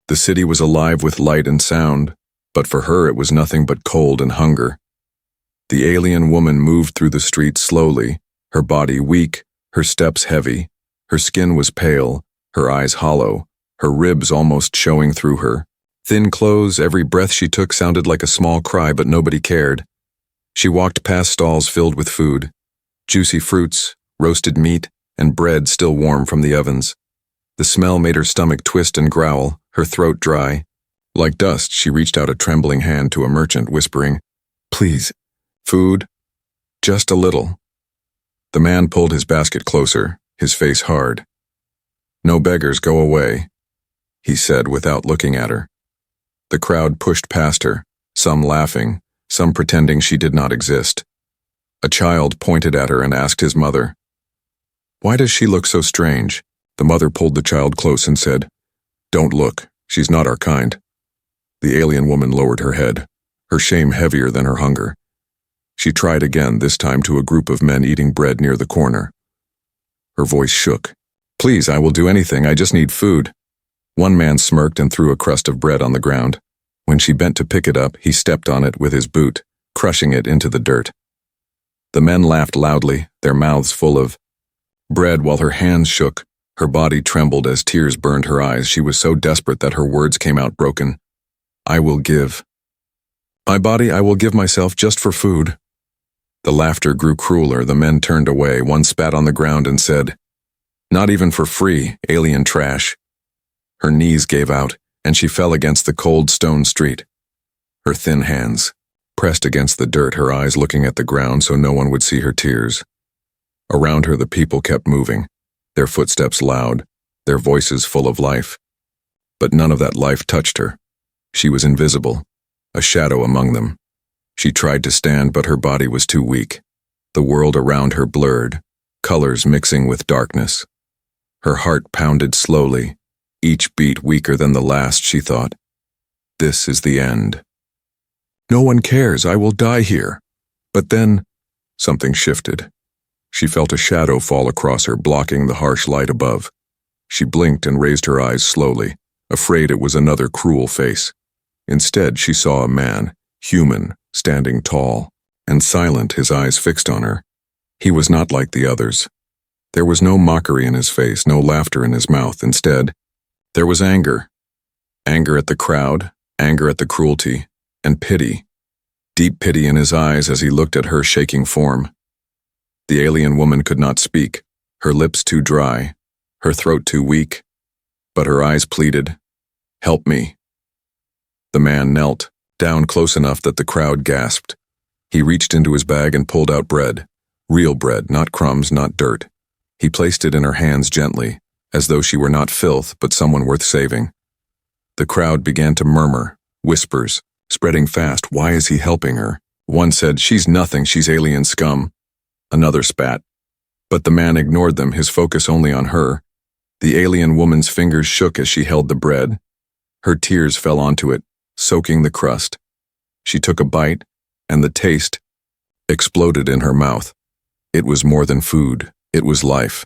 The city was alive with light and sound, but for her it was nothing but cold and hunger. The alien woman moved through the streets slowly, her body weak, her steps heavy. Her skin was pale, her eyes hollow, her ribs almost showing through her. Thin clothes, every breath she took sounded like a small cry, but nobody cared. She walked past stalls filled with food, juicy fruits, roasted meat, and bread still warm from the ovens. The smell made her stomach twist and growl, her throat dry. Like dust, she reached out a trembling hand to a merchant, whispering, "Please, food? Just a little." The man pulled his basket closer, his face hard. "No beggars, go away," he said without looking at her. The crowd pushed past her, some laughing, some pretending she did not exist. A child pointed at her and asked his mother, "Why does she look so strange?" The mother pulled the child close and said, "Don't look, she's not our kind." The alien woman lowered her head, her shame heavier than her hunger. She tried again, this time to a group of men eating bread near the corner. Her voice shook. "Please, I will do anything, I just need food." One man smirked and threw a crust of bread on the ground. When she bent to pick it up, he stepped on it with his boot, crushing it into the dirt. The men laughed loudly, their mouths full of bread, while her hands shook. Her body trembled as tears burned her eyes. She was so desperate that her words came out broken. "I will give. My body, I will give myself just for food." The laughter grew crueler. The men turned away. One spat on the ground and said, "Not even for free, alien trash." Her knees gave out, and she fell against the cold stone street. Her thin hands pressed against the dirt, her eyes looking at the ground so no one would see her tears. Around her the people kept moving, their footsteps loud, their voices full of life. But none of that life touched her. She was invisible, a shadow among them. She tried to stand, but her body was too weak. The world around her blurred, colors mixing with darkness. Her heart pounded slowly, each beat weaker than the last. She thought, "This is the end. No one cares, I will die here." But then, something shifted. She felt a shadow fall across her, blocking the harsh light above. She blinked and raised her eyes slowly, afraid it was another cruel face. Instead, she saw a man, human, standing tall and silent, his eyes fixed on her. He was not like the others. There was no mockery in his face, no laughter in his mouth. Instead, there was anger. Anger at the crowd, anger at the cruelty, and pity. Deep pity in his eyes as he looked at her shaking form. The alien woman could not speak, her lips too dry, her throat too weak, but her eyes pleaded, "Help me." The man knelt, down close enough that the crowd gasped. He reached into his bag and pulled out bread, real bread, not crumbs, not dirt. He placed it in her hands gently, as though she were not filth, but someone worth saving. The crowd began to murmur, whispers, spreading fast. Why is he helping her? One said, "She's nothing, she's alien scum." Another spat. But the man ignored them, his focus only on her. The alien woman's fingers shook as she held the bread. Her tears fell onto it, soaking the crust. She took a bite, and the taste exploded in her mouth. It was more than food, it was life.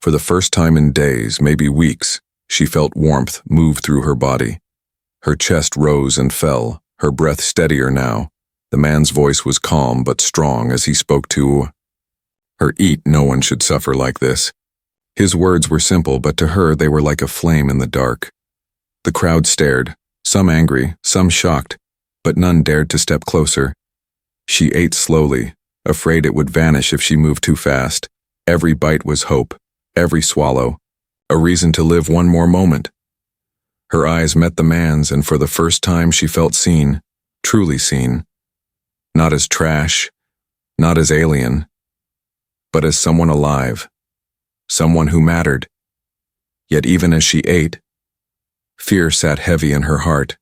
For the first time in days, maybe weeks, she felt warmth move through her body. Her chest rose and fell, her breath steadier now. The man's voice was calm but strong as he spoke to her. "Eat, no one should suffer like this." His words were simple, but to her they were like a flame in the dark. The crowd stared, some angry, some shocked, but none dared to step closer. She ate slowly, afraid it would vanish if she moved too fast. Every bite was hope, every swallow, a reason to live one more moment. Her eyes met the man's, and for the first time she felt seen, truly seen. Not as trash, not as alien, but as someone alive, someone who mattered. Yet even as she ate, fear sat heavy in her heart.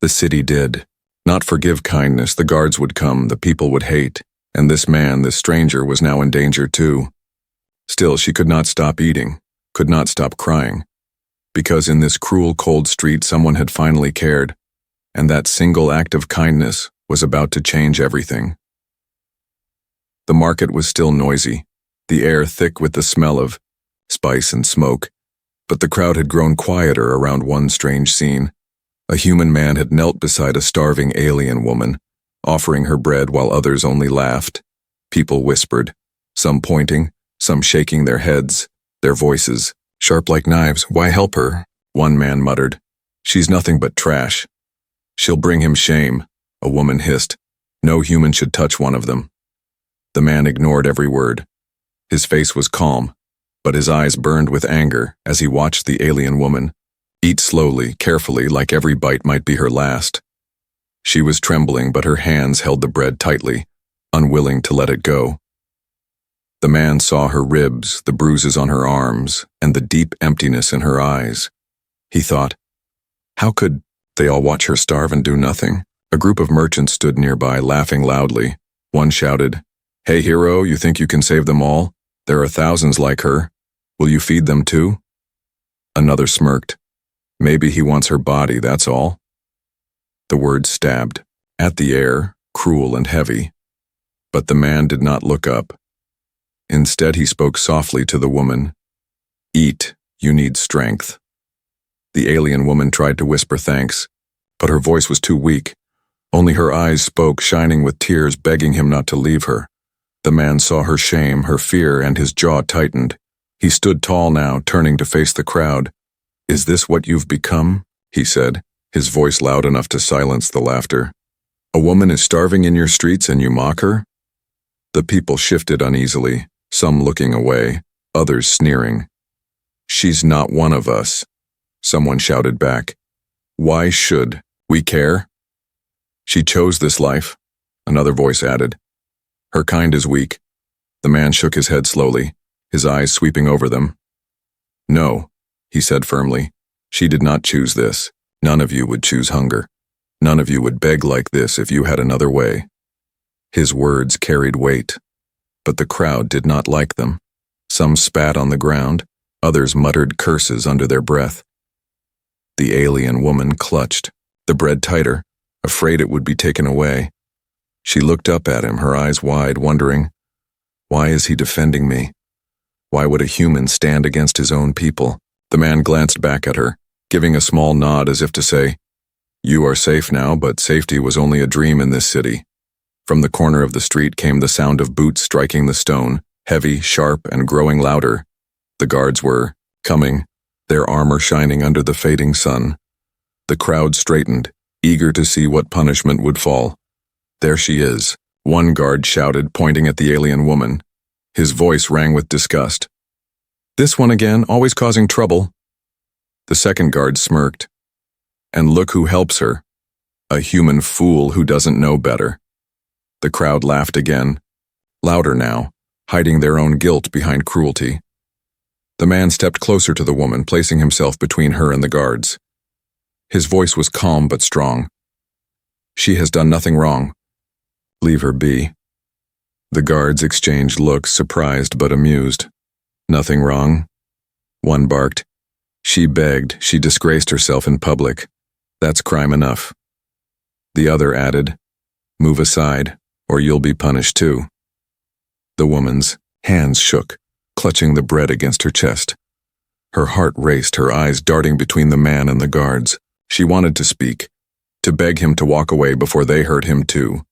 The city did not forgive kindness. The guards would come, the people would hate, and this man, this stranger, was now in danger too. Still, she could not stop eating, could not stop crying, because in this cruel, cold street someone had finally cared, and that single act of kindness was about to change everything. The market was still noisy, the air thick with the smell of spice and smoke. But the crowd had grown quieter around one strange scene. A human man had knelt beside a starving alien woman, offering her bread while others only laughed. People whispered, some pointing, some shaking their heads, their voices sharp like knives. "Why help her?" one man muttered. "She's nothing but trash." "She'll bring him shame," a woman hissed. "No human should touch one of them." The man ignored every word. His face was calm, but his eyes burned with anger as he watched the alien woman eat slowly, carefully, like every bite might be her last. She was trembling, but her hands held the bread tightly, unwilling to let it go. The man saw her ribs, the bruises on her arms, and the deep emptiness in her eyes. He thought, how could they all watch her starve and do nothing? A group of merchants stood nearby, laughing loudly. One shouted, "Hey, hero, you think you can save them all? There are thousands like her. Will you feed them too?" Another smirked. "Maybe he wants her body, that's all." The words stabbed at the air, cruel and heavy. But the man did not look up. Instead, he spoke softly to the woman. "Eat, you need strength." The alien woman tried to whisper thanks, but her voice was too weak. Only her eyes spoke, shining with tears, begging him not to leave her. The man saw her shame, her fear, and his jaw tightened. He stood tall now, turning to face the crowd. "Is this what you've become?" he said, his voice loud enough to silence the laughter. "A woman is starving in your streets and you mock her?" The people shifted uneasily, some looking away, others sneering. "She's not one of us," someone shouted back. "Why should we care?" "She chose this life," another voice added. "Her kind is weak." The man shook his head slowly, his eyes sweeping over them. "No," he said firmly, "she did not choose this. None of you would choose hunger. None of you would beg like this if you had another way." His words carried weight, but the crowd did not like them. Some spat on the ground, others muttered curses under their breath. The alien woman clutched the bread tighter, afraid it would be taken away. She looked up at him, her eyes wide, wondering, why is he defending me? Why would a human stand against his own people? The man glanced back at her, giving a small nod as if to say, "You are safe now, but safety was only a dream in this city." From the corner of the street came the sound of boots striking the stone, heavy, sharp, and growing louder. The guards were coming, their armor shining under the fading sun. The crowd straightened, eager to see what punishment would fall. "There she is," one guard shouted, pointing at the alien woman. His voice rang with disgust. "This one again, always causing trouble." The second guard smirked. "And look who helps her. A human fool who doesn't know better." The crowd laughed again, louder now, hiding their own guilt behind cruelty. The man stepped closer to the woman, placing himself between her and the guards. His voice was calm but strong. "She has done nothing wrong. Leave her be." The guards exchanged looks, surprised but amused. "Nothing wrong?" One barked. "She begged, she disgraced herself in public. That's crime enough." The other added, "Move aside, or you'll be punished too." The woman's hands shook, clutching the bread against her chest. Her heart raced, her eyes darting between the man and the guards. She wanted to speak, to beg him to walk away before they hurt him too.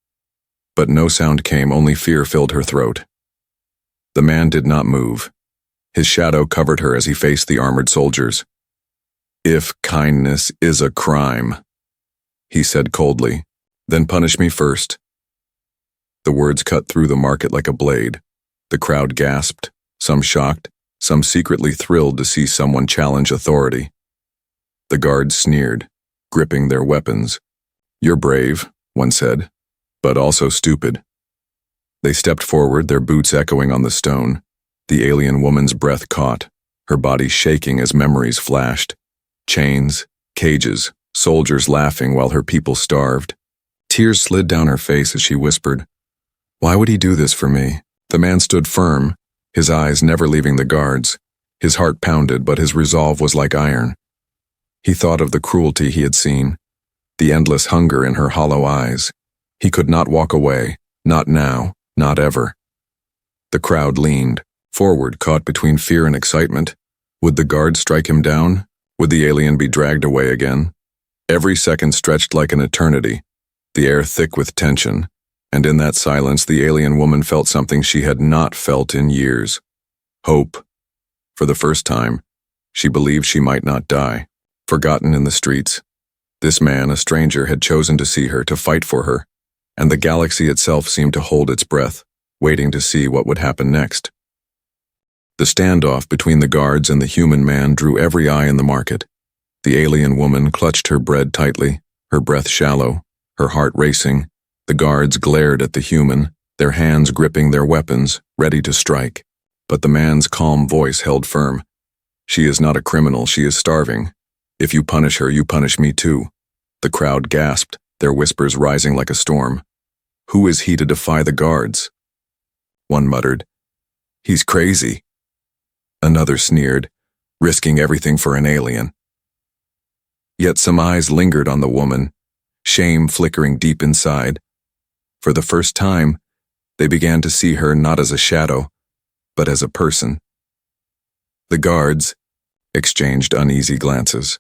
But no sound came, only fear filled her throat. The man did not move. His shadow covered her as he faced the armored soldiers. "If kindness is a crime," he said coldly, "then punish me first." The words cut through the market like a blade. The crowd gasped, some shocked, some secretly thrilled to see someone challenge authority. The guards sneered, gripping their weapons. "You're brave," one said, "but also stupid." They stepped forward, their boots echoing on the stone. The alien woman's breath caught, her body shaking as memories flashed. Chains, cages, soldiers laughing while her people starved. Tears slid down her face as she whispered, "Why would he do this for me?" The man stood firm, his eyes never leaving the guards. His heart pounded, but his resolve was like iron. He thought of the cruelty he had seen, the endless hunger in her hollow eyes. He could not walk away, not now, not ever. The crowd leaned, forward, caught between fear and excitement. Would the guard strike him down? Would the alien be dragged away again? Every second stretched like an eternity, the air thick with tension, and in that silence the alien woman felt something she had not felt in years. Hope. For the first time, she believed she might not die. Forgotten in the streets, this man, a stranger, had chosen to see her, to fight for her, and the galaxy itself seemed to hold its breath, waiting to see what would happen next. The standoff between the guards and the human man drew every eye in the market. The alien woman clutched her bread tightly, her breath shallow, her heart racing. The guards glared at the human, their hands gripping their weapons, ready to strike. But the man's calm voice held firm. She is not a criminal, she is starving. If you punish her, you punish me too. The crowd gasped, their whispers rising like a storm. Who is he to defy the guards? One muttered, "He's crazy." Another sneered, risking everything for an alien. Yet some eyes lingered on the woman, shame flickering deep inside. For the first time, they began to see her not as a shadow, but as a person. The guards exchanged uneasy glances.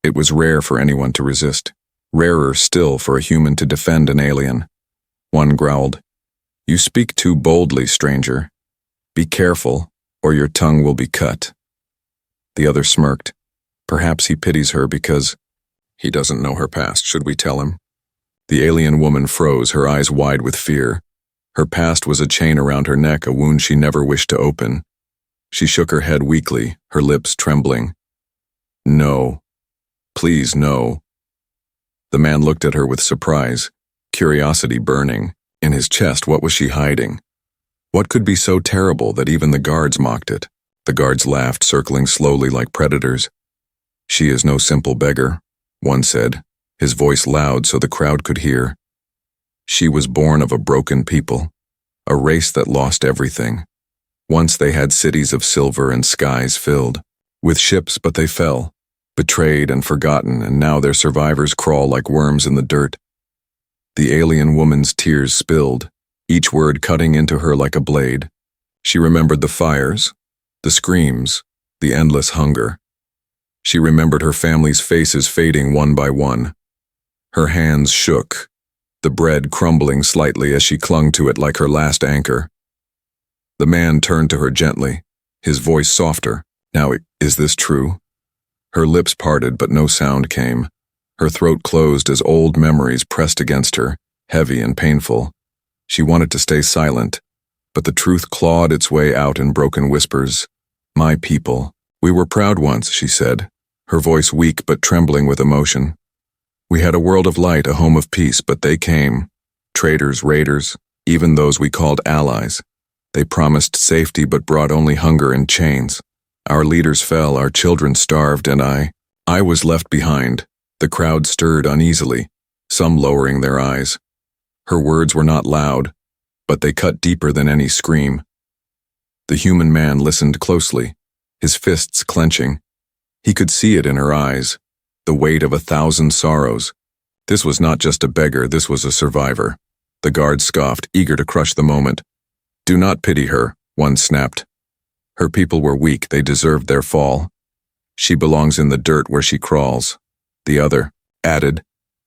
It was rare for anyone to resist, rarer still for a human to defend an alien. One growled, "You speak too boldly, stranger. Be careful, or your tongue will be cut." The other smirked. Perhaps he pities her because he doesn't know her past. Should we tell him? The alien woman froze, her eyes wide with fear. Her past was a chain around her neck, a wound she never wished to open. She shook her head weakly, her lips trembling. "No. Please, no." The man looked at her with surprise, curiosity burning. In his chest, what was she hiding? What could be so terrible that even the guards mocked it? The guards laughed, circling slowly like predators. "She is no simple beggar," one said, his voice loud so the crowd could hear. "She was born of a broken people, a race that lost everything. Once they had cities of silver and skies filled with ships, but they fell, betrayed and forgotten, and now their survivors crawl like worms in the dirt." The alien woman's tears spilled, each word cutting into her like a blade. She remembered the fires, the screams, the endless hunger. She remembered her family's faces fading one by one. Her hands shook, the bread crumbling slightly as she clung to it like her last anchor. The man turned to her gently, his voice softer. "Now, is this true?" Her lips parted, but no sound came. Her throat closed as old memories pressed against her, heavy and painful. She wanted to stay silent, but the truth clawed its way out in broken whispers. "My people. We were proud once," she said, her voice weak but trembling with emotion. "We had a world of light, a home of peace, but they came. Traitors, raiders, even those we called allies. They promised safety but brought only hunger and chains. Our leaders fell, our children starved, and I was left behind." The crowd stirred uneasily, some lowering their eyes. Her words were not loud, but they cut deeper than any scream. The human man listened closely, his fists clenching. He could see it in her eyes, the weight of 1,000 sorrows. This was not just a beggar, this was a survivor. The guard scoffed, eager to crush the moment. "Do not pity her," one snapped. "Her people were weak, they deserved their fall. She belongs in the dirt where she crawls." The other added.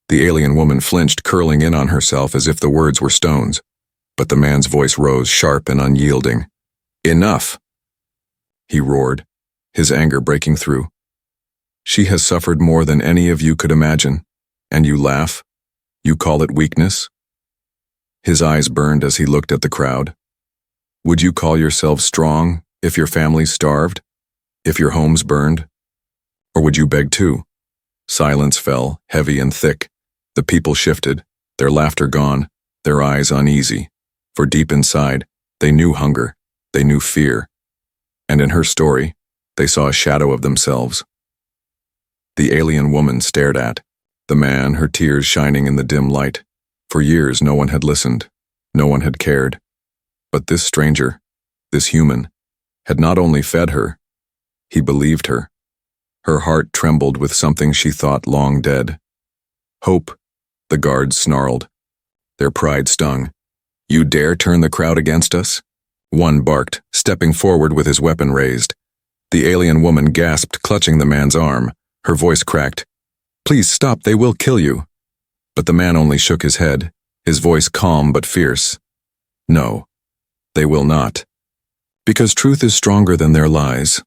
The alien woman flinched, curling in on herself as if the words were stones. But the man's voice rose, sharp and unyielding. "Enough!" he roared, his anger breaking through. "She has suffered more than any of you could imagine, and you laugh? You call it weakness?" His eyes burned as he looked at the crowd. "Would you call yourselves strong if your families starved? If your homes burned? Or would you beg too?" Silence fell, heavy and thick. The people shifted, their laughter gone, their eyes uneasy. For deep inside, they knew hunger, they knew fear. And in her story, they saw a shadow of themselves. The alien woman stared at the man, her tears shining in the dim light. For years, no one had listened, no one had cared. But this stranger, this human, had not only fed her, he believed her. Her heart trembled with something she thought long dead. "Hope," the guards snarled. Their pride stung. "You dare turn the crowd against us?" One barked, stepping forward with his weapon raised. The alien woman gasped, clutching the man's arm. Her voice cracked. "Please stop, they will kill you." But the man only shook his head, his voice calm but fierce. "No, they will not. Because truth is stronger than their lies."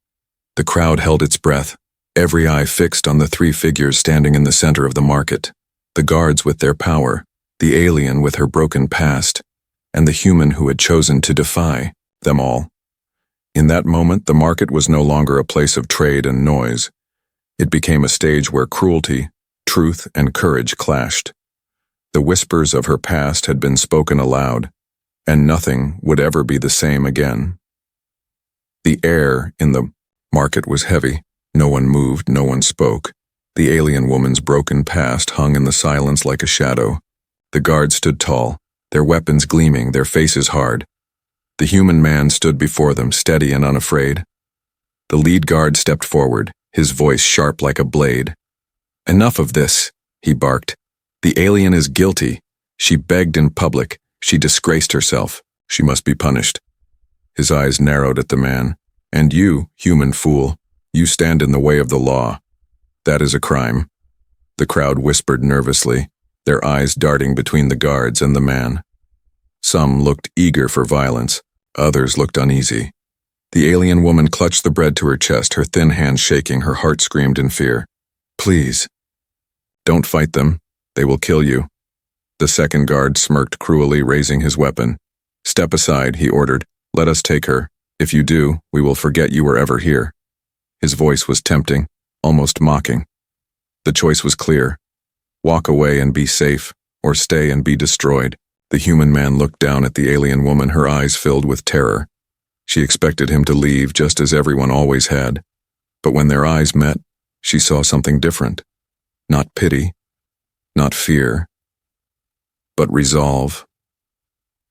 The crowd held its breath, every eye fixed on the three figures standing in the center of the market. The guards with their power, the alien with her broken past, and the human who had chosen to defy them all. In that moment, the market was no longer a place of trade and noise. It became a stage where cruelty, truth, and courage clashed. The whispers of her past had been spoken aloud, and nothing would ever be the same again. The air in the market was heavy. No one moved, no one spoke. The alien woman's broken past hung in the silence like a shadow. The guards stood tall, their weapons gleaming, their faces hard. The human man stood before them, steady and unafraid. The lead guard stepped forward, his voice sharp like a blade. "Enough of this," he barked. "The alien is guilty. She begged in public. She disgraced herself. She must be punished." His eyes narrowed at the man. "And you, human fool, you stand in the way of the law. That is a crime." The crowd whispered nervously, their eyes darting between the guards and the man. Some looked eager for violence, others looked uneasy. The alien woman clutched the bread to her chest, her thin hands shaking, her heart screamed in fear. "Please, don't fight them. They will kill you." The second guard smirked cruelly, raising his weapon. "Step aside," he ordered. "Let us take her. If you do, we will forget you were ever here." His voice was tempting, almost mocking. The choice was clear. Walk away and be safe, or stay and be destroyed. The human man looked down at the alien woman, her eyes filled with terror. She expected him to leave, just as everyone always had. But when their eyes met, she saw something different. Not pity, not fear, but resolve.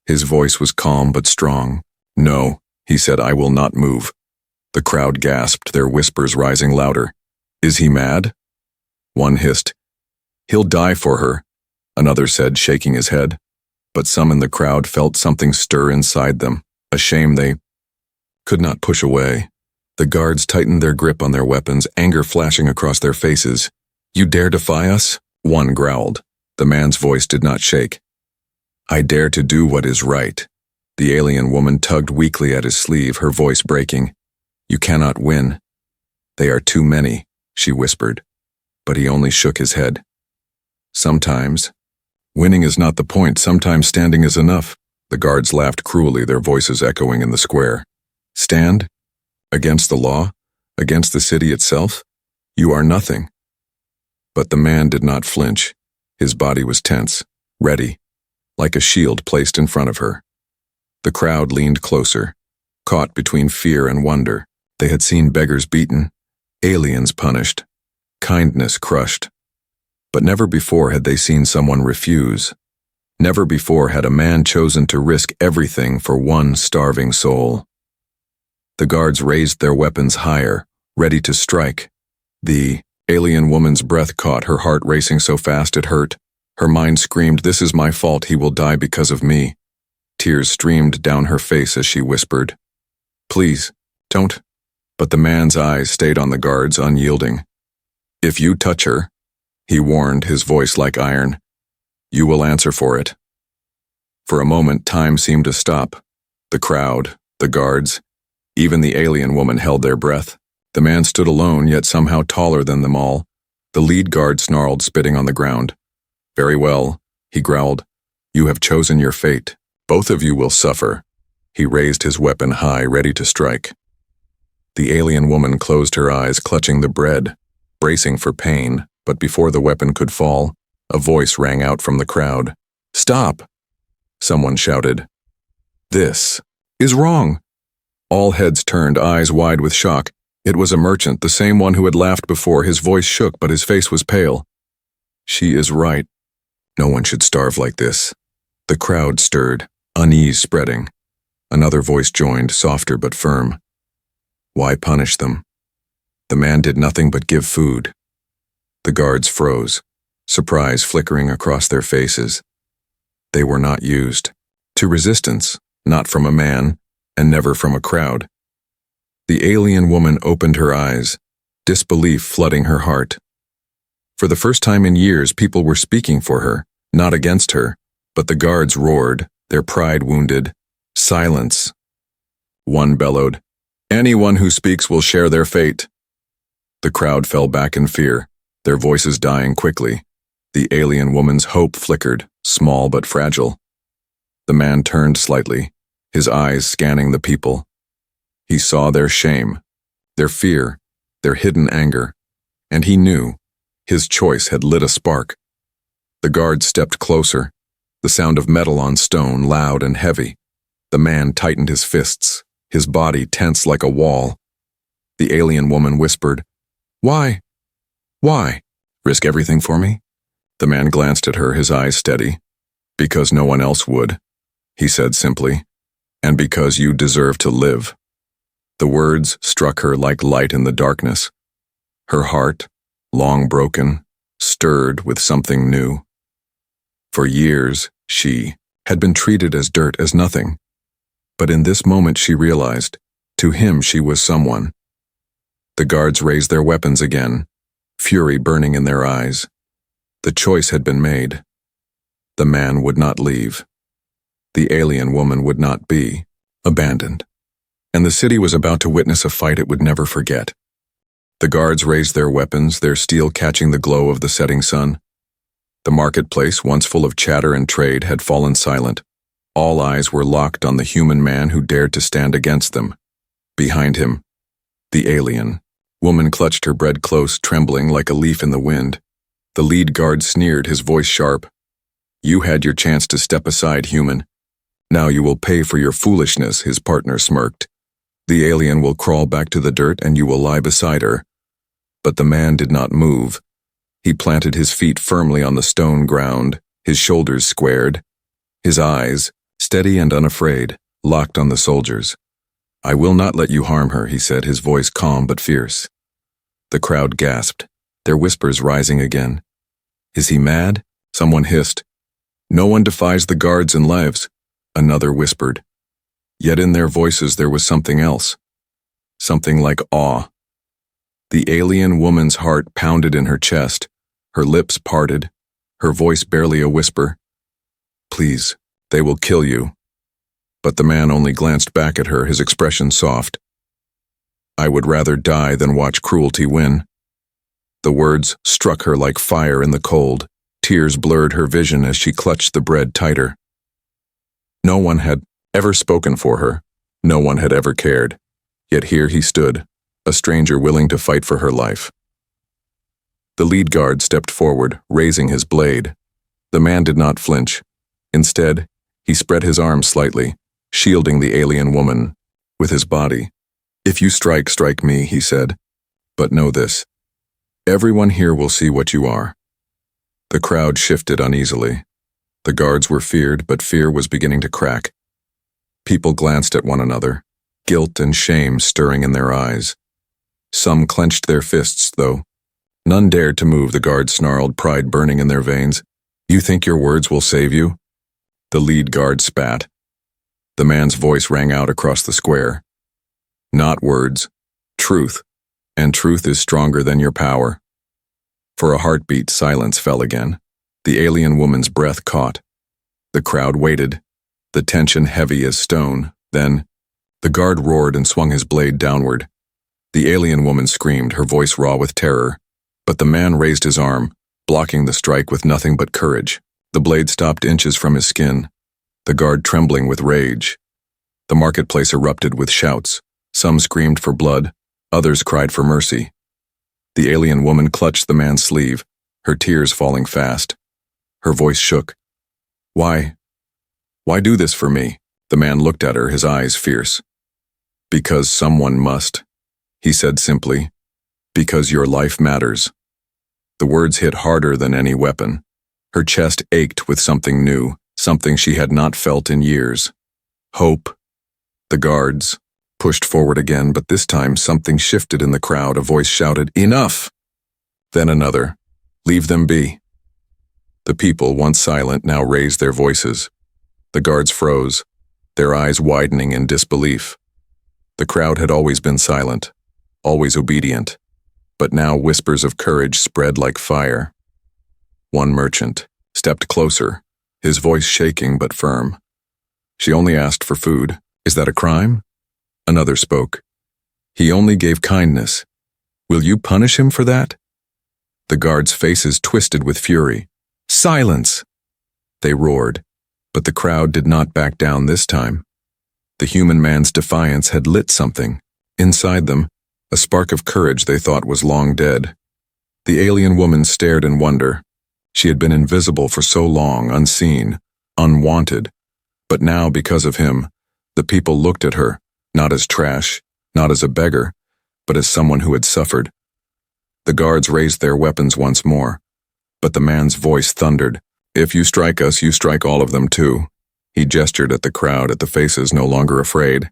His voice was calm but strong. "No," he said, "I will not move." The crowd gasped, their whispers rising louder. "Is he mad?" One hissed. "He'll die for her," another said, shaking his head. But some in the crowd felt something stir inside them, a shame they could not push away. The guards tightened their grip on their weapons, anger flashing across their faces. "You dare defy us?" one growled. The man's voice did not shake. "I dare to do what is right." The alien woman tugged weakly at his sleeve, her voice breaking. "You cannot win. They are too many," she whispered. But he only shook his head. "Sometimes. Winning is not the point. Sometimes standing is enough." The guards laughed cruelly, their voices echoing in the square. "Stand? Against the law? Against the city itself? You are nothing." But the man did not flinch. His body was tense, ready, like a shield placed in front of her. The crowd leaned closer, caught between fear and wonder. They had seen beggars beaten, aliens punished, kindness crushed. But never before had they seen someone refuse. Never before had a man chosen to risk everything for one starving soul. The guards raised their weapons higher, ready to strike. The alien woman's breath caught, her heart racing so fast it hurt. Her mind screamed, "This is my fault, he will die because of me." Tears streamed down her face as she whispered, "Please, don't." But the man's eyes stayed on the guards, unyielding. "If you touch her," he warned, his voice like iron, "you will answer for it." For a moment, time seemed to stop. The crowd, the guards, even the alien woman held their breath. The man stood alone, yet somehow taller than them all. The lead guard snarled, spitting on the ground. "Very well," he growled. "You have chosen your fate. Both of you will suffer." He raised his weapon high, ready to strike. The alien woman closed her eyes, clutching the bread, bracing for pain, but before the weapon could fall, a voice rang out from the crowd. "Stop!" Someone shouted. "This is wrong." All heads turned, eyes wide with shock. It was a merchant, the same one who had laughed before. His voice shook, but his face was pale. "She is right. No one should starve like this." The crowd stirred, unease spreading. Another voice joined, softer but firm. "Why punish them? The man did nothing but give food." The guards froze, surprise flickering across their faces. They were not used to resistance, not from a man, and never from a crowd. The alien woman opened her eyes, disbelief flooding her heart. For the first time in years, people were speaking for her, not against her, but the guards roared, their pride wounded. Silence. One bellowed, "Anyone who speaks will share their fate." The crowd fell back in fear, their voices dying quickly. The alien woman's hope flickered, small but fragile. The man turned slightly, his eyes scanning the people. He saw their shame, their fear, their hidden anger, and he knew his choice had lit a spark. The guard stepped closer, the sound of metal on stone loud and heavy. The man tightened his fists, his body tense like a wall. The alien woman whispered, "Why? Why? Risk everything for me?" The man glanced at her, his eyes steady. "Because no one else would," he said simply, "and because you deserve to live." The words struck her like light in the darkness. Her heart, long broken, stirred with something new. For years, she had been treated as dirt, as nothing. But in this moment she realized, to him she was someone. The guards raised their weapons again, fury burning in their eyes. The choice had been made. The man would not leave. The alien woman would not be abandoned. And the city was about to witness a fight it would never forget. The guards raised their weapons, their steel catching the glow of the setting sun. The marketplace, once full of chatter and trade, had fallen silent. All eyes were locked on the human man who dared to stand against them. Behind him, the alien woman clutched her bread close, trembling like a leaf in the wind. The lead guard sneered, his voice sharp. "You had your chance to step aside, human. Now you will pay for your foolishness," his partner smirked. "The alien will crawl back to the dirt and you will lie beside her." But the man did not move. He planted his feet firmly on the stone ground, his shoulders squared, his eyes, steady and unafraid, locked on the soldiers. "I will not let you harm her," he said, his voice calm but fierce. The crowd gasped, their whispers rising again. "Is he mad?" Someone hissed. "No one defies the guards and lives," another whispered. Yet in their voices there was something else, something like awe. The alien woman's heart pounded in her chest, her lips parted, her voice barely a whisper. "Please, they will kill you." But the man only glanced back at her, his expression soft. "I would rather die than watch cruelty win." The words struck her like fire in the cold. Tears blurred her vision as she clutched the bread tighter. No one had ever spoken for her. No one had ever cared. Yet here he stood, a stranger willing to fight for her life. The lead guard stepped forward, raising his blade. The man did not flinch. Instead, he spread his arms slightly, shielding the alien woman with his body. "If you strike, strike me," he said. "But know this. Everyone here will see what you are." The crowd shifted uneasily. The guards were feared, but fear was beginning to crack. People glanced at one another, guilt and shame stirring in their eyes. Some clenched their fists, though. None dared to move, the guards snarled, pride burning in their veins. "You think your words will save you?" The lead guard spat. The man's voice rang out across the square. "Not words, truth, and truth is stronger than your power." For a heartbeat, silence fell again. The alien woman's breath caught. The crowd waited, the tension heavy as stone. Then, the guard roared and swung his blade downward. The alien woman screamed, her voice raw with terror. But the man raised his arm, blocking the strike with nothing but courage. The blade stopped inches from his skin, the guard trembling with rage. The marketplace erupted with shouts. Some screamed for blood, others cried for mercy. The alien woman clutched the man's sleeve, her tears falling fast. Her voice shook. Why do this for me?" The man looked at her, his eyes fierce. "Because someone must," he said simply. "Because your life matters." The words hit harder than any weapon. Her chest ached with something new, something she had not felt in years. Hope. The guards pushed forward again, but this time something shifted in the crowd. A voice shouted, "Enough!" Then another, "Leave them be." The people, once silent, now raised their voices. The guards froze, their eyes widening in disbelief. The crowd had always been silent, always obedient, but now whispers of courage spread like fire. One merchant stepped closer, his voice shaking but firm. She only asked for food. Is that a crime? Another spoke. He only gave kindness. Will you punish him for that? The guards' faces twisted with fury. Silence! They roared, but the crowd did not back down this time. The human man's defiance had lit something. Inside them, a spark of courage they thought was long dead. The alien woman stared in wonder. She had been invisible for so long, unseen, unwanted. But now, because of him, the people looked at her, not as trash, not as a beggar, but as someone who had suffered. The guards raised their weapons once more, but the man's voice thundered. If you strike us, you strike all of them too. He gestured at the crowd, at the faces no longer afraid.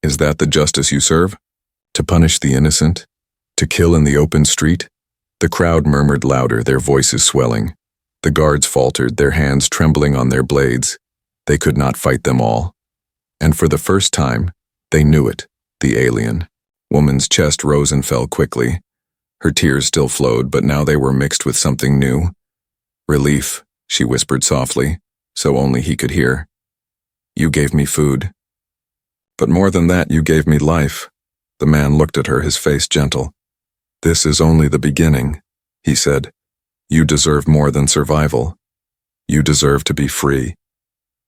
Is that the justice you serve? To punish the innocent? To kill in the open street? The crowd murmured louder, their voices swelling. The guards faltered, their hands trembling on their blades. They could not fight them all. And for the first time, they knew it, the alien. Woman's chest rose and fell quickly. Her tears still flowed, but now they were mixed with something new. Relief, she whispered softly, so only he could hear. You gave me food. But more than that, you gave me life. The man looked at her, his face gentle. This is only the beginning, he said. You deserve more than survival. You deserve to be free.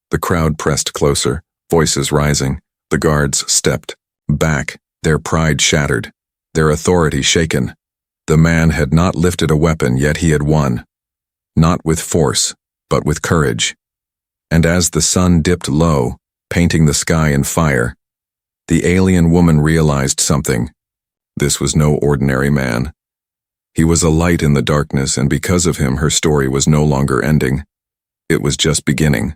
The crowd pressed closer, voices rising. The guards stepped back, their pride shattered, their authority shaken. The man had not lifted a weapon, yet he had won. Not with force, but with courage. And as the sun dipped low, painting the sky in fire, the alien woman realized something. This was no ordinary man. He was a light in the darkness, and because of him, her story was no longer ending. It was just beginning.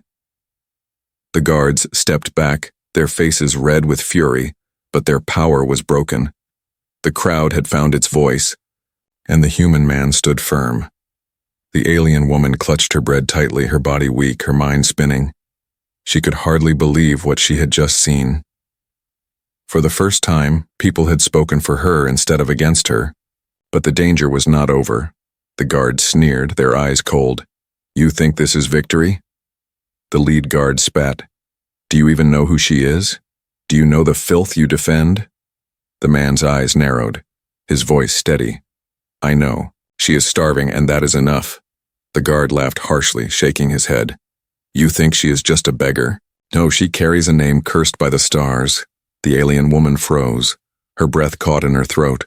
The guards stepped back, their faces red with fury, but their power was broken. The crowd had found its voice, and the human man stood firm. The alien woman clutched her bread tightly, her body weak, her mind spinning. She could hardly believe what she had just seen. For the first time, people had spoken for her instead of against her. But the danger was not over. The guards sneered, their eyes cold. You think this is victory? The lead guard spat. Do you even know who she is? Do you know the filth you defend? The man's eyes narrowed, his voice steady. I know. She is starving, and that is enough. The guard laughed harshly, shaking his head. You think she is just a beggar? No, she carries a name cursed by the stars. The alien woman froze, her breath caught in her throat.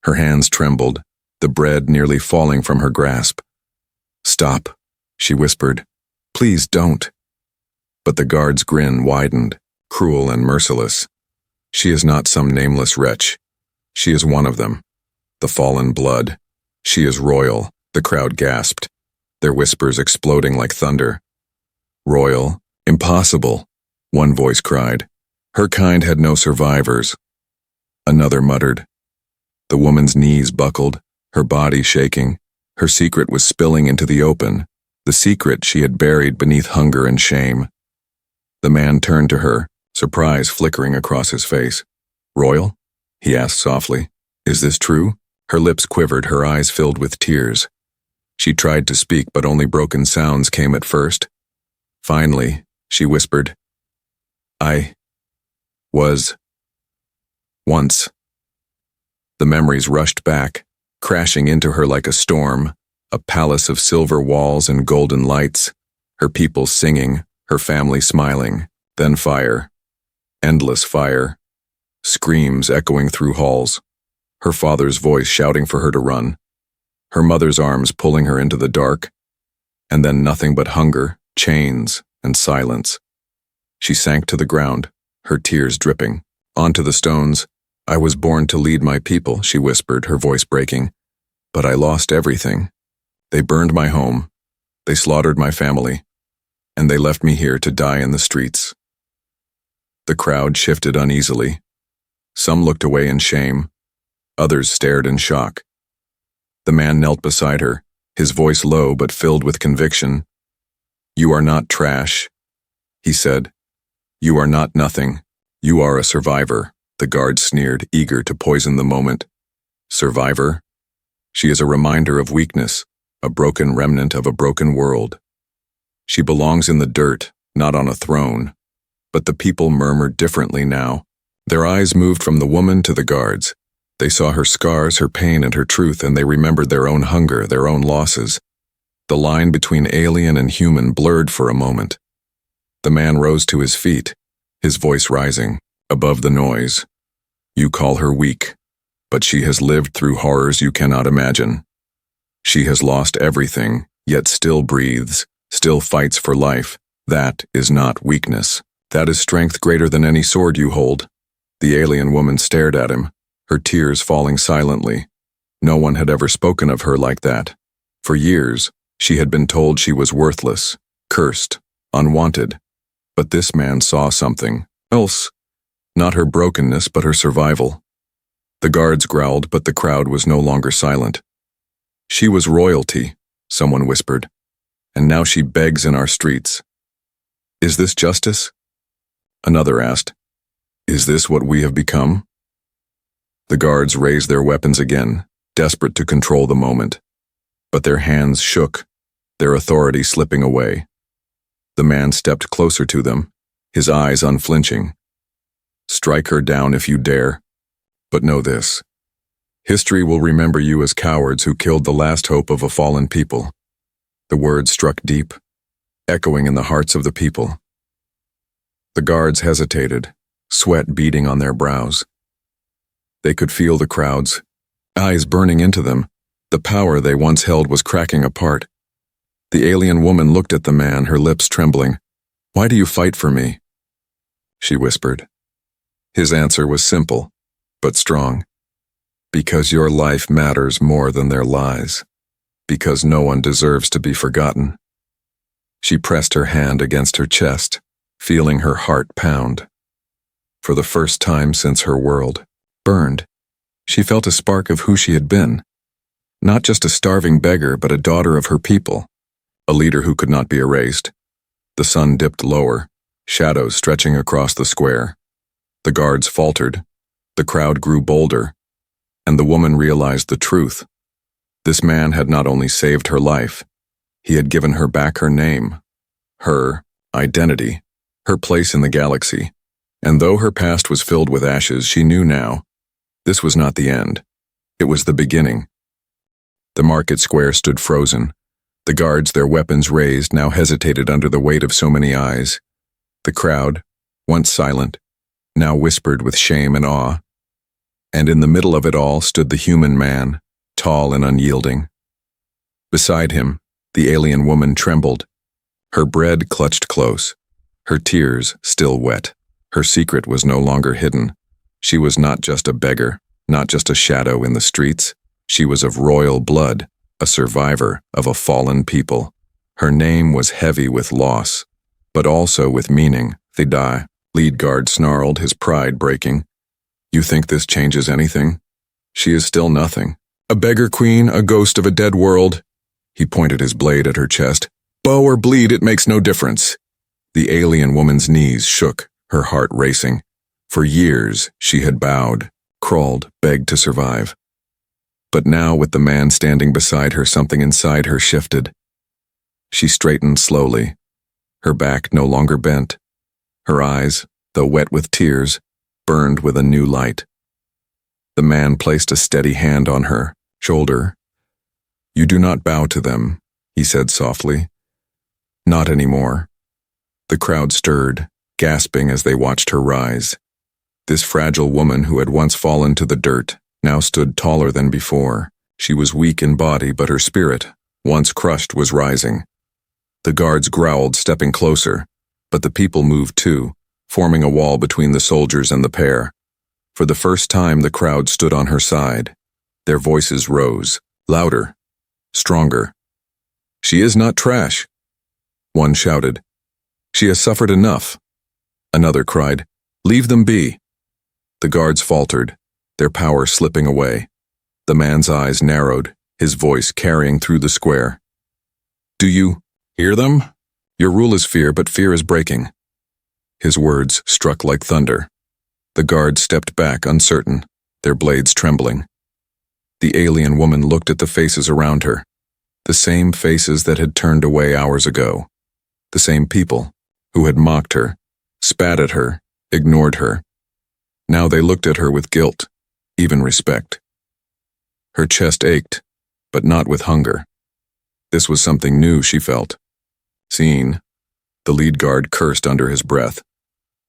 Her hands trembled, the bread nearly falling from her grasp. Stop, she whispered. Please don't. But the guard's grin widened, cruel and merciless. She is not some nameless wretch. She is one of them. The fallen blood. She is royal, the crowd gasped, their whispers exploding like thunder. Royal? Impossible, one voice cried. Her kind had no survivors. Another muttered. The woman's knees buckled, her body shaking. Her secret was spilling into the open, the secret she had buried beneath hunger and shame. The man turned to her, surprise flickering across his face. Royal? He asked softly. Is this true? Her lips quivered, her eyes filled with tears. She tried to speak, but only broken sounds came at first. Finally, she whispered, I was once. The memories rushed back, crashing into her like a storm, a palace of silver walls and golden lights, her people singing, her family smiling, then fire, endless fire, screams echoing through halls, her father's voice shouting for her to run, her mother's arms pulling her into the dark, and then nothing but hunger, chains, and silence. She sank to the ground, her tears dripping. Onto the stones. I was born to lead my people, she whispered, her voice breaking. But I lost everything. They burned my home. They slaughtered my family. And they left me here to die in the streets. The crowd shifted uneasily. Some looked away in shame. Others stared in shock. The man knelt beside her, his voice low but filled with conviction. You are not trash, he said. You are not nothing. You are a survivor. The guard sneered, eager to poison the moment. Survivor? She is a reminder of weakness, a broken remnant of a broken world. She belongs in the dirt, not on a throne. But the people murmured differently now. Their eyes moved from the woman to the guards. They saw her scars, her pain, and her truth, and they remembered their own hunger, their own losses. The line between alien and human blurred for a moment. The man rose to his feet, his voice rising, above the noise. You call her weak, but she has lived through horrors you cannot imagine. She has lost everything, yet still breathes, still fights for life. That is not weakness. That is strength greater than any sword you hold. The alien woman stared at him, her tears falling silently. No one had ever spoken of her like that. For years, she had been told she was worthless, cursed, unwanted. But this man saw something else. Not her brokenness, but her survival. The guards growled, but the crowd was no longer silent. She was royalty, someone whispered, and now she begs in our streets. Is this justice? Another asked. Is this what we have become? The guards raised their weapons again, desperate to control the moment. But their hands shook, their authority slipping away. The man stepped closer to them, his eyes unflinching. Strike her down if you dare. But know this. History will remember you as cowards who killed the last hope of a fallen people. The words struck deep, echoing in the hearts of the people. The guards hesitated, sweat beading on their brows. They could feel the crowd's eyes burning into them. The power they once held was cracking apart. The alien woman looked at the man, her lips trembling. Why do you fight for me? She whispered. His answer was simple, but strong. Because your life matters more than their lies. Because no one deserves to be forgotten. She pressed her hand against her chest, feeling her heart pound. For the first time since her world burned, she felt a spark of who she had been. Not just a starving beggar, but a daughter of her people. A leader who could not be erased. The sun dipped lower, shadows stretching across the square. The guards faltered. The crowd grew bolder. And the woman realized the truth. This man had not only saved her life, he had given her back her name, her identity, her place in the galaxy. And though her past was filled with ashes, she knew now, this was not the end. It was the beginning. The market square stood frozen. The guards, their weapons raised, now hesitated under the weight of so many eyes. The crowd, once silent, now whispered with shame and awe. And in the middle of it all stood the human man, tall and unyielding. Beside him, the alien woman trembled. Her bread clutched close, her tears still wet. Her secret was no longer hidden. She was not just a beggar, not just a shadow in the streets. She was of royal blood, a survivor of a fallen people. Her name was heavy with loss, but also with meaning. Thidai, lead guard snarled, his pride breaking. You think this changes anything? She is still nothing. A beggar queen, a ghost of a dead world. He pointed his blade at her chest. Bow or bleed, it makes no difference. The alien woman's knees shook, her heart racing. For years, she had bowed, crawled, begged to survive. But now, with the man standing beside her, something inside her shifted. She straightened slowly, her back no longer bent. Her eyes, though wet with tears, burned with a new light. The man placed a steady hand on her shoulder. You do not bow to them, he said softly. Not anymore. The crowd stirred, gasping as they watched her rise. This fragile woman who had once fallen to the dirt now stood taller than before. She was weak in body, but her spirit, once crushed, was rising. The guards growled, stepping closer, but the people moved too, forming a wall between the soldiers and the pair. For the first time, the crowd stood on her side. Their voices rose, louder, stronger. She is not trash. One shouted. She has suffered enough. Another cried, leave them be. The guards faltered, their power slipping away. The man's eyes narrowed, his voice carrying through the square. Do you hear them? Your rule is fear, but fear is breaking. His words struck like thunder. The guards stepped back, uncertain, their blades trembling. The alien woman looked at the faces around her, the same faces that had turned away hours ago, the same people who had mocked her, spat at her, ignored her. Now they looked at her with guilt, even respect. Her chest ached, but not with hunger. This was something new, she felt. Seen. The lead guard cursed under his breath.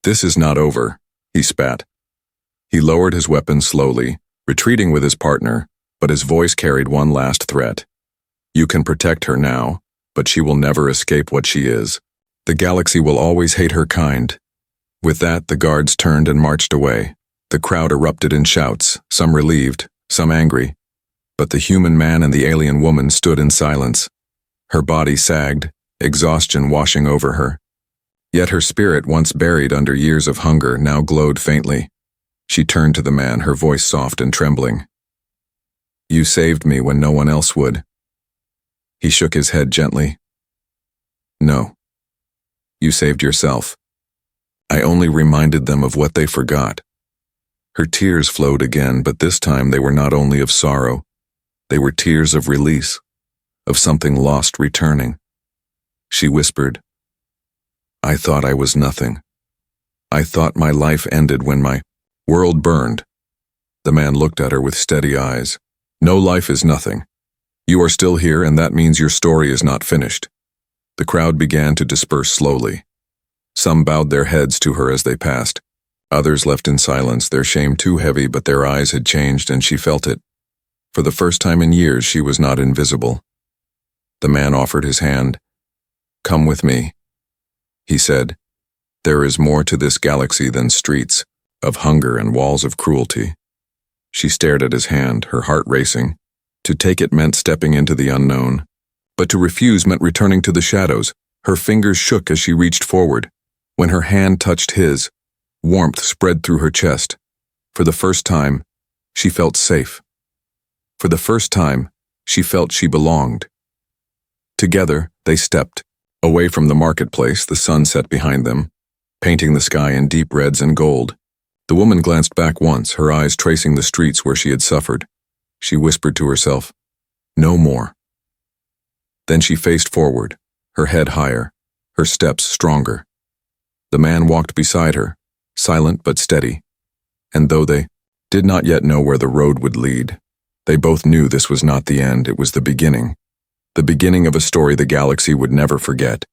"This is not over," he spat. He lowered his weapon slowly, retreating with his partner, but his voice carried one last threat. "You can protect her now, but she will never escape what she is. The galaxy will always hate her kind." With that, the guards turned and marched away. The crowd erupted in shouts, some relieved, some angry. But the human man and the alien woman stood in silence. Her body sagged, exhaustion washing over her. Yet her spirit, once buried under years of hunger, now glowed faintly. She turned to the man, her voice soft and trembling. "You saved me when no one else would." He shook his head gently. "No. You saved yourself. I only reminded them of what they forgot." Her tears flowed again, but this time they were not only of sorrow. They were tears of release, of something lost returning. She whispered, "I thought I was nothing. I thought my life ended when my world burned." The man looked at her with steady eyes. "No life is nothing. You are still here, and that means your story is not finished." The crowd began to disperse slowly. Some bowed their heads to her as they passed. Others left in silence, their shame too heavy, but their eyes had changed and she felt it. For the first time in years, she was not invisible. The man offered his hand. "Come with me," he said. "There is more to this galaxy than streets of hunger and walls of cruelty." She stared at his hand, her heart racing. To take it meant stepping into the unknown, but to refuse meant returning to the shadows. Her fingers shook as she reached forward. When her hand touched his, warmth spread through her chest. For the first time, she felt safe. For the first time, she felt she belonged. Together, they stepped. Away from the marketplace, the sun set behind them, painting the sky in deep reds and gold. The woman glanced back once, her eyes tracing the streets where she had suffered. She whispered to herself, "No more." Then she faced forward, her head higher, her steps stronger. The man walked beside her, silent but steady. And though they did not yet know where the road would lead, they both knew this was not the end, it was the beginning. The beginning of a story the galaxy would never forget.